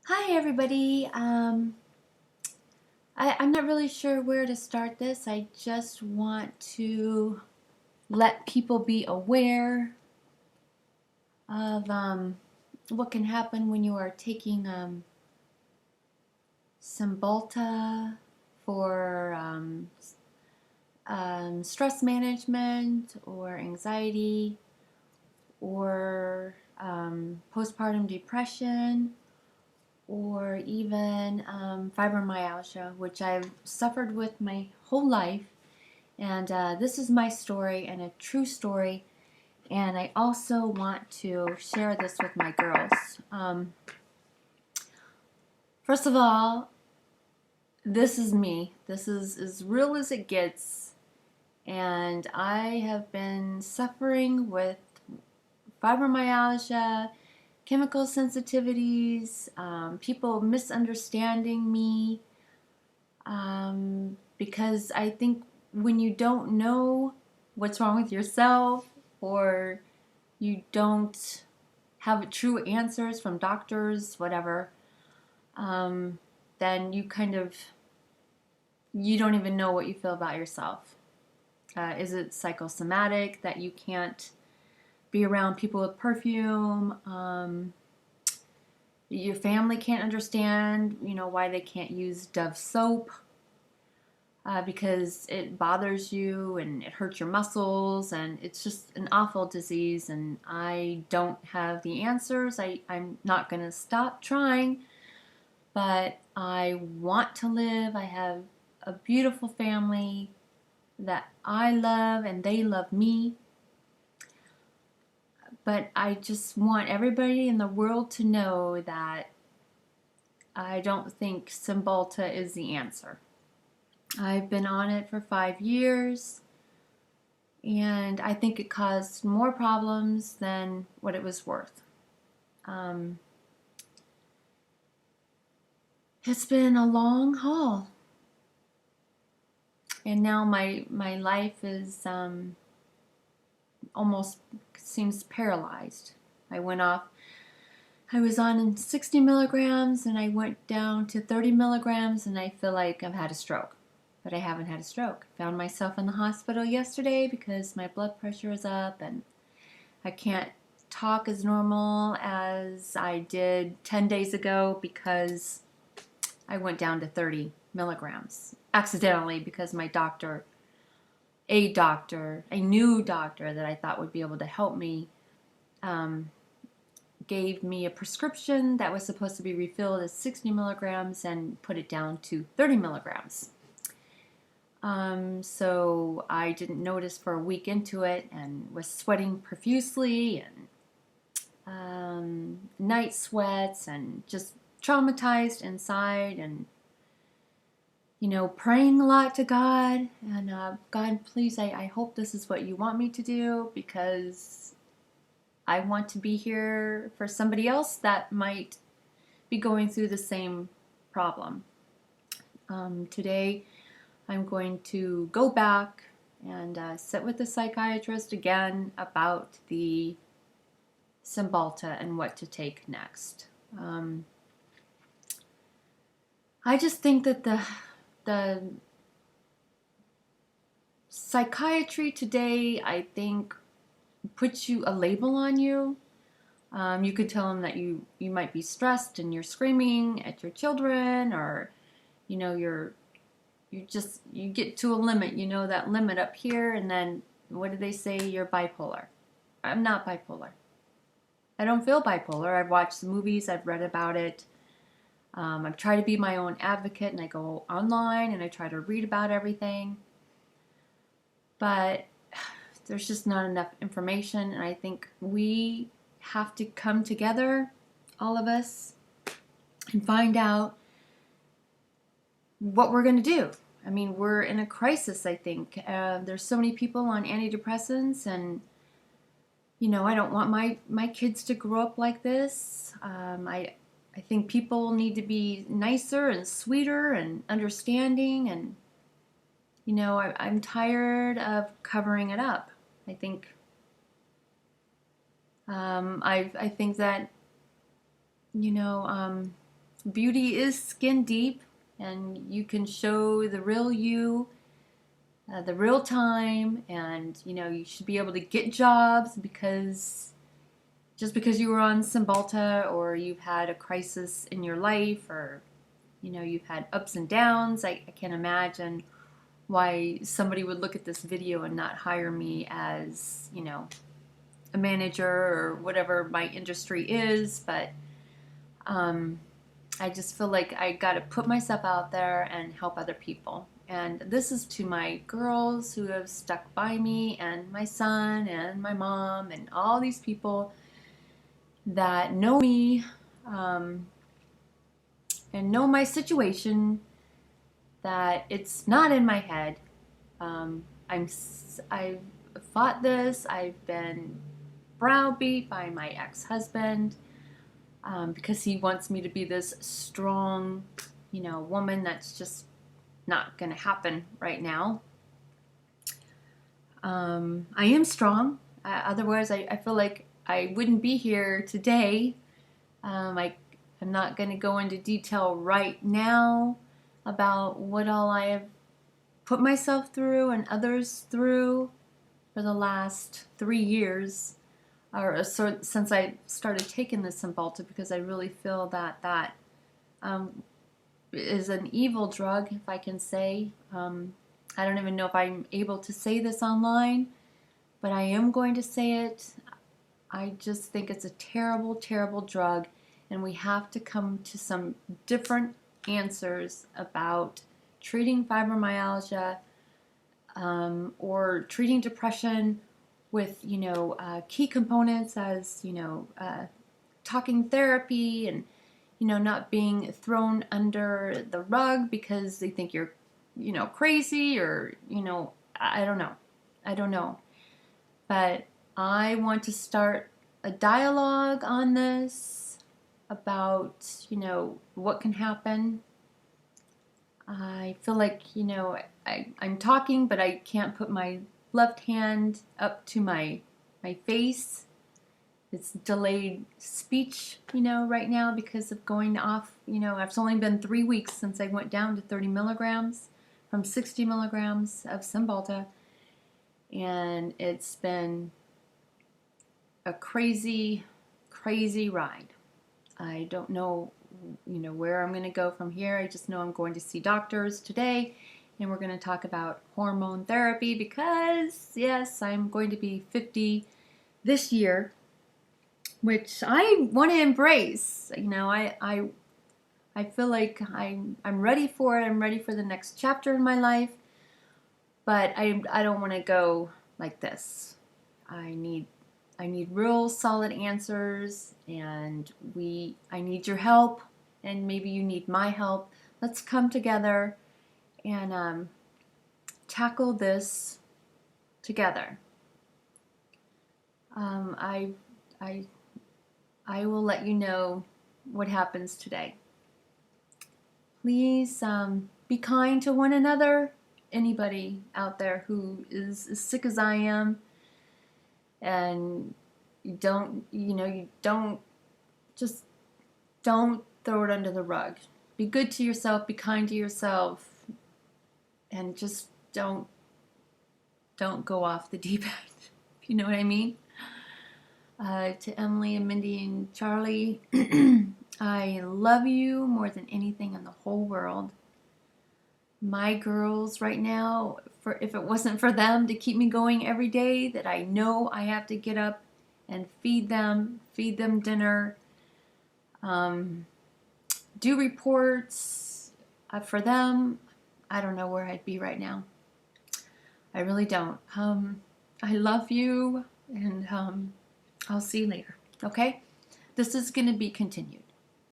Hi everybody. I'm not really sure where to start this. I just want to let people be aware of what can happen when you are taking CYMBALTA for stress management or anxiety or postpartum depression or even fibromyalgia, which I've suffered with my whole life. And this is my story and a true story. And I also want to share this with my girls. First of all, this is me. This is as real as it gets. And I have been suffering with fibromyalgia, chemical sensitivities, people misunderstanding me, because I think when you don't know what's wrong with yourself or you don't have true answers from doctors, whatever, then you don't even know what you feel about yourself. Is it psychosomatic that you can't be around people with perfume? Your family can't understand, why they can't use Dove soap because it bothers you and it hurts your muscles, and it's just an awful disease, and I don't have the answers. I'm not going to stop trying, but I want to live. I have a beautiful family that I love and they love me. But I just want everybody in the world to know that I don't think CYMBALTA is the answer. I've been on it for 5 years, and I think it caused more problems than what it was worth. It's been a long haul, and now my life is almost seems paralyzed. I was on 60 milligrams and I went down to 30 milligrams, and I feel like I've had a stroke. But I haven't had a stroke. Found myself in the hospital yesterday because my blood pressure is up and I can't talk as normal as I did 10 days ago because I went down to 30 milligrams accidentally because my doctor, a new doctor that I thought would be able to help me, gave me a prescription that was supposed to be refilled as 60 milligrams and put it down to 30 milligrams. So I didn't notice for a week into it and was sweating profusely and night sweats and just traumatized inside, and praying a lot to God, and God, please, I hope this is what you want me to do, because I want to be here for somebody else that might be going through the same problem. Today I'm going to go back and sit with the psychiatrist again about the CYMBALTA and what to take next. I just think that the psychiatry today, I think, puts a label on you. You could tell them that you might be stressed and you're screaming at your children, or you get to a limit, that limit up here, and then what do they say? You're bipolar. I'm not bipolar. I don't feel bipolar. I've watched the movies, I've read about it. I've tried to be my own advocate, and I go online and I try to read about everything. But there's just not enough information, and I think we have to come together, all of us, and find out what we're going to do. I mean, we're in a crisis, I think. There's so many people on antidepressants, and I don't want my kids to grow up like this. I think people need to be nicer and sweeter and understanding, and I'm tired of covering it up. I think I think that beauty is skin deep, and you can show the real you, the real time, and you should be able to get jobs because just because you were on CYMBALTA, or you've had a crisis in your life, or you've had ups and downs. I can't imagine why somebody would look at this video and not hire me as a manager or whatever my industry is. But I just feel like I got to put myself out there and help other people. And this is to my girls who have stuck by me, and my son and my mom and all these people that know me and know my situation, that it's not in my head. I've fought this. I've been browbeat by my ex-husband because he wants me to be this strong, woman. That's just not going to happen right now. I am strong. Otherwise, I feel like I wouldn't be here today. I'm not going to go into detail right now about what all I have put myself through and others through for the last 3 years, or since I started taking the CYMBALTA, because I really feel that that is an evil drug, if I can say. I don't even know if I'm able to say this online, but I am going to say it. I just think it's a terrible, terrible drug, and we have to come to some different answers about treating fibromyalgia or treating depression with, key components as, talking therapy, and, not being thrown under the rug because they think you're, crazy, or, I don't know. I don't know. But I want to start a dialogue on this about, what can happen. I feel like, I'm talking, but I can't put my left hand up to my face. It's delayed speech, right now because of going off. It's only been 3 weeks since I went down to 30 milligrams from 60 milligrams of CYMBALTA. And it's been a crazy, crazy ride. I don't know, where I'm going to go from here. I just know I'm going to see doctors today, and we're going to talk about hormone therapy because, yes, I'm going to be 50 this year, which I want to embrace. I feel like I'm ready for it. I'm ready for the next chapter in my life, but I don't want to go like this. I need real solid answers, and I need your help, and maybe you need my help. Let's come together and tackle this together. I will let you know what happens today. Please be kind to one another. Anybody out there who is as sick as I am, and you don't throw it under the rug. Be good to yourself, be kind to yourself, and just don't go off the deep end, if you know what I mean. To Emily and Mindy and Charlie, I love you more than anything in the whole world. My girls right now, if it wasn't for them to keep me going every day, that I know I have to get up and feed them dinner, do reports for them, I don't know where I'd be right now. I really don't. I love you, and I'll see you later, okay? This is going to be continued.